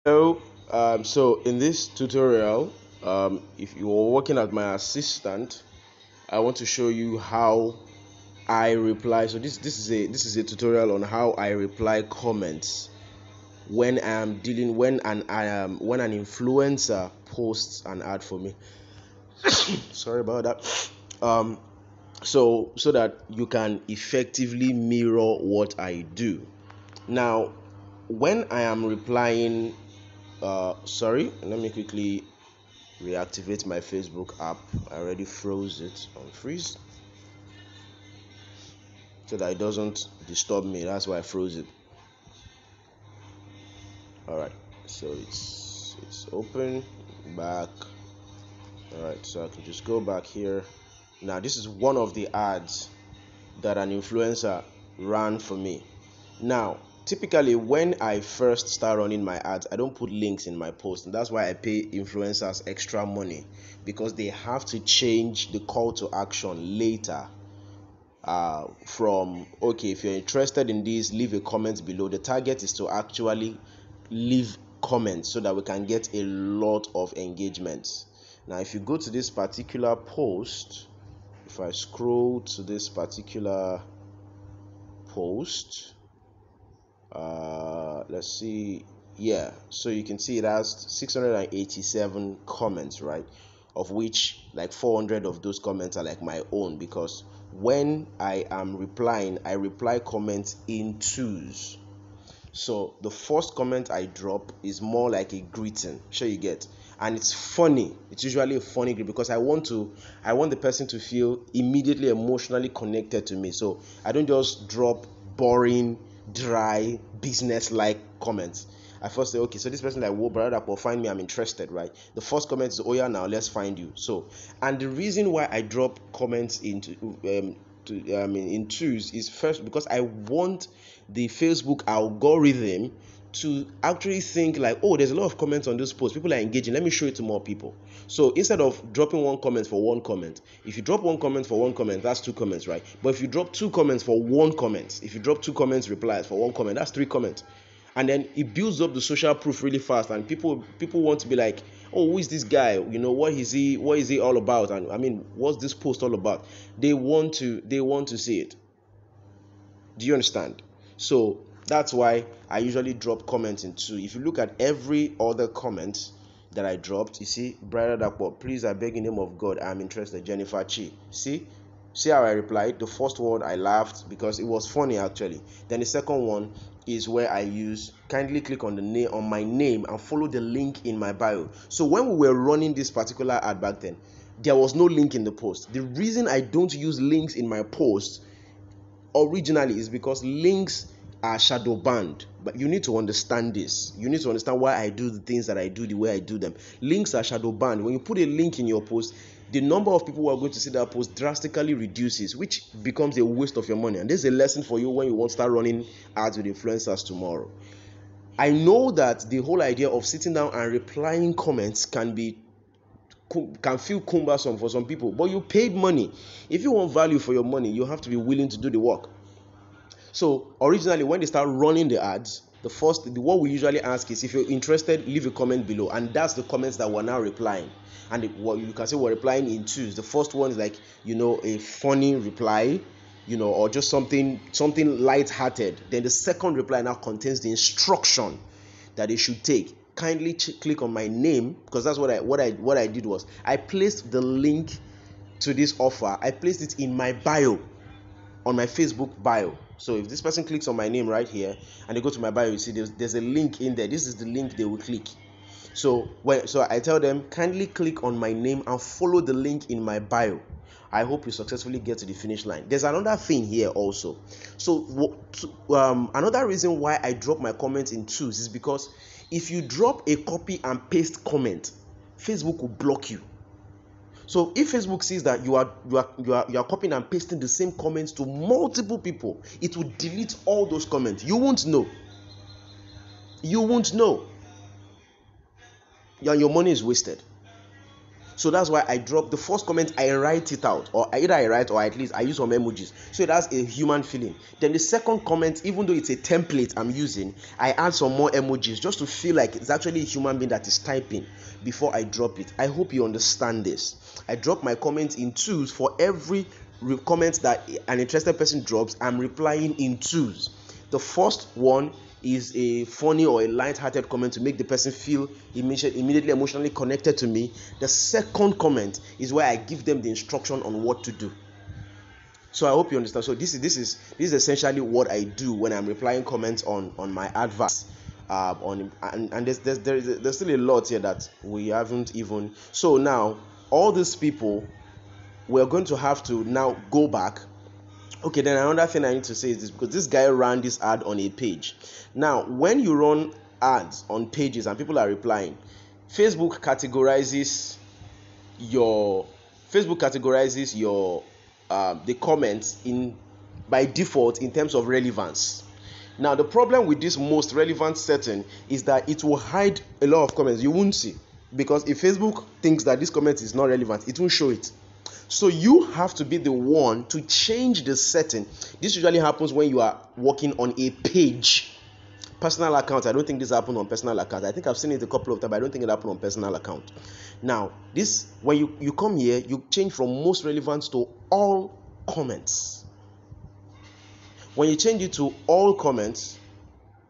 Hello. So in this tutorial, if you are working as my assistant, I want to show you how I reply. So this is a tutorial on how I reply comments when I am dealing when an influencer posts an ad for me. Sorry about that. Um, so that you can effectively mirror what I do. Now, when I am replying, sorry, let me quickly reactivate my Facebook app. I already froze it on freeze so that it doesn't disturb me. That's why I froze it. All right, so it's open back. All right, so I can just go back here. Now this is one of the ads that an influencer ran for me. Now, typically when I first start running my ads, I don't put links in my post, and that's why I pay influencers extra money, because they have to change the call to action later, from okay, if you're interested in this, leave a comment below. The target is to actually leave comments so that we can get a lot of engagement. Now if you go to this particular post, if I scroll to this particular post, let's see, yeah, so you can see it has 687 comments, right, of which like 400 of those comments are like my own, because when I am replying, I reply comments in twos. So the first comment I drop is more like a greeting, sure you get, and it's funny. It's usually a funny greeting because I want the person to feel immediately emotionally connected to me. So I don't just drop boring, dry, business-like comments. I first say, okay, so this person like, whoa, brother, find me, I'm interested, right? The first comment is, oh yeah, now let's find you. So, and the reason why I drop comments into in twos is first because I want the Facebook algorithm to actually think like, oh, there's a lot of comments on this post, people are engaging, let me show it to more people. So instead of dropping one comment for one comment, if you drop one comment for one comment, that's two comments, right? But if you drop two comments for one comment, if you drop two comments replies for one comment, that's three comments. And then it builds up the social proof really fast, and people want to be like, oh, who is this guy, what is he all about, and I mean, what's this post all about? They want to see it. Do you understand? So that's why I usually drop comments in two. If you look at every other comment that I dropped, you see, Brother Dakpo, please, I beg in the name of God, I'm interested, Jennifer Chi. See how I replied? The first one I laughed because it was funny actually. Then the second one is where I use kindly click on the name on my name and follow the link in my bio. So when we were running this particular ad back then, there was no link in the post. The reason I don't use links in my post originally is because links are shadow banned. But you need to understand this. You need to understand why I do the things that I do the way I do them. Links are shadow banned. When you put a link in your post, the number of people who are going to see that post drastically reduces, which becomes a waste of your money. And this is a lesson for you when you want to start running ads with influencers tomorrow. I know that the whole idea of sitting down and replying comments can feel cumbersome for some people, but you paid money. If you want value for your money, you have to be willing to do the work. So originally, when they start running the ads, what we usually ask is, if you're interested, leave a comment below, and that's the comments that we're now replying. And what you can say, we're replying in twos. The first one is like, a funny reply, or just something light-hearted. Then the second reply now contains the instruction that they should take. Kindly click on my name, because that's what I did was I placed the link to this offer. I placed it in my bio, on my Facebook bio. So if this person clicks on my name right here and they go to my bio, you see there's a link in there. This is the link they will click. So I tell them, kindly click on my name and follow the link in my bio. I hope you successfully get to the finish line. There's another thing here also. So another reason why I drop my comments in twos is because if you drop a copy and paste comment, Facebook will block you. So if Facebook sees that you are copying and pasting the same comments to multiple people, it will delete all those comments. You won't know. And your money is wasted. So that's why I drop the first comment, I write it out, or either I write or at least I use some emojis, so it has a human feeling. Then the second comment, even though it's a template I'm using, I add some more emojis just to feel like it's actually a human being that is typing before I drop it. I hope you understand this. I drop my comments in twos. For every comment that an interested person drops, I'm replying in twos. The first one is a funny or a light-hearted comment to make the person feel immediately emotionally connected to me. The second comment is where I give them the instruction on what to do. So I hope you understand. So this is essentially what I do when I'm replying comments on my adverts. And there's still a lot here that we haven't even. So now all these people, we're going to have to now go back. Okay, then another thing I need to say is this, because this guy ran this ad on a page. Now, when you run ads on pages and people are replying, Facebook categorizes your the comments in by default in terms of relevance. Now, the problem with this most relevant setting is that it will hide a lot of comments you won't see, because if Facebook thinks that this comment is not relevant, it won't show it. So you have to be the one to change the setting. This usually happens when you are working on a page. Personal account, I don't think this happened on personal account. I think I've seen it a couple of times, but I don't think it happened on personal account. Now, this, when you come here, you change from most relevant to all comments. When you change it to all comments,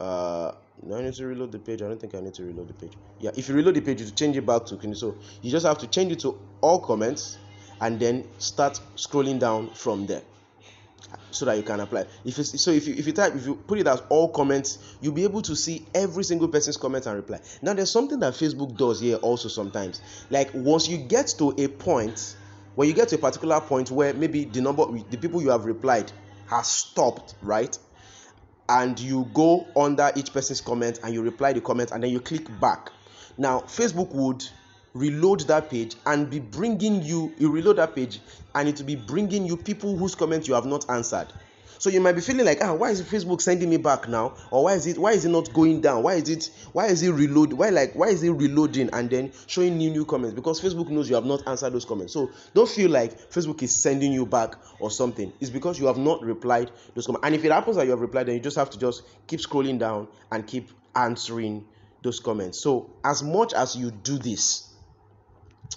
I need to reload the page. I don't think I need to reload the page. Yeah, if you reload the page, you change it back to, so you just have to change it to all comments and then start scrolling down from there so that you can apply. If you put it as all comments, you'll be able to see every single person's comment and reply. Now, there's something that Facebook does here also sometimes. Like, once you get to a point, when you get to a particular point where maybe the people you have replied has stopped, right? And you go under each person's comment and you reply the comment and then you click back. Now, Facebook would reload that page and be bringing you reload that page and it will be bringing you people whose comments you have not answered. So you might be feeling like, why is Facebook sending me back now? Or why is it not going down? Why is it reloading and then showing new comments? Because Facebook knows you have not answered those comments. So don't feel like Facebook is sending you back or something. It's because you have not replied those comments. And if it happens that you have replied, then you just have to just keep scrolling down and keep answering those comments. So as much as you do this,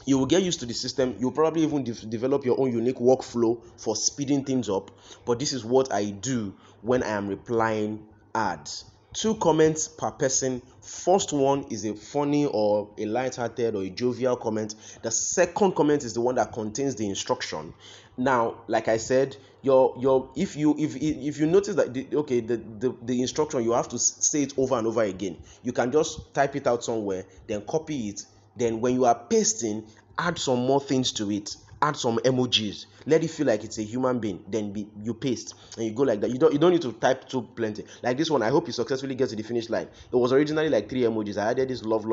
you will get used to the system. You'll probably even develop your own unique workflow for speeding things up. But this is what I do when I am replying ads. 2 comments per person. First one is a funny or a light-hearted or a jovial comment. The second comment is the one that contains the instruction. Now, like I said, if you notice that the instruction, you have to say it over and over again. You can just type it out somewhere, then copy it. Then when you are pasting, add some more things to it. Add some emojis. Let it feel like it's a human being. Then you paste and you go like that. You don't need to type too plenty. Like this one, I hope you successfully get to the finish line. It was originally like 3 emojis. I added this love,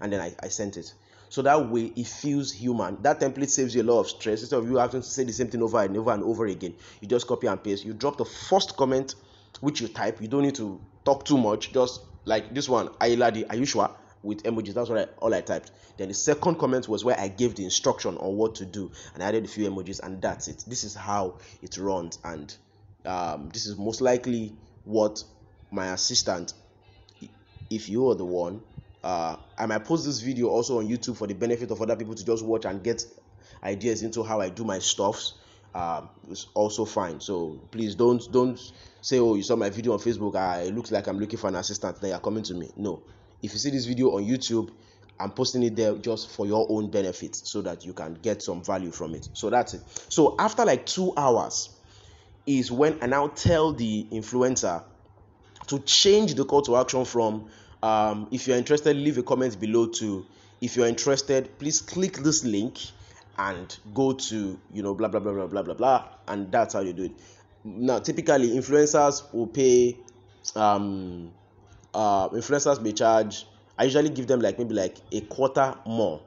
and then I sent it. So that way it feels human. That template saves you a lot of stress. Instead of you having to say the same thing over and over and over again, you just copy and paste. You drop the first comment which you type. You don't need to talk too much. Just like this one, Ayiladi, are you sure? With emojis. That's all I typed. Then the second comment was where I gave the instruction on what to do, and I added a few emojis, and that's it. This is how it runs, and this is most likely what my assistant, if you are the one, I might post this video also on YouTube for the benefit of other people to just watch and get ideas into how I do my stuffs. It's also fine. So please don't say, oh, you saw my video on Facebook, it looks like I'm looking for an assistant, then you're coming to me. No. If you see this video on YouTube, I'm posting it there just for your own benefit so that you can get some value from it. So that's it. So after like 2 hours is when I now tell the influencer to change the call to action from if you're interested, leave a comment below, to if you're interested, please click this link and go to blah blah blah blah blah blah blah, and that's how you do it. Now typically influencers will pay influencers may charge. I usually give them maybe a quarter more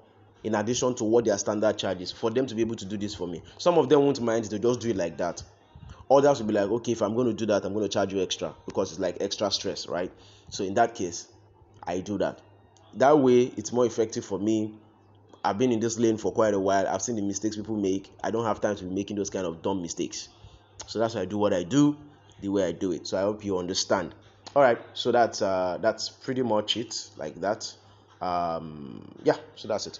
in addition to what their standard charge is for them to be able to do this for me. Some of them won't mind, they'll just do it like that. Others will be like, okay, if I'm going to do that, I'm going to charge you extra because it's like extra stress, right? So in that case, I do that. That way, it's more effective for me. I've been in this lane for quite a while. I've seen the mistakes people make. I don't have time to be making those kind of dumb mistakes. So that's why I do what I do, the way I do it. So I hope you understand. All right, so that's pretty much it, like that. Yeah, so that's it.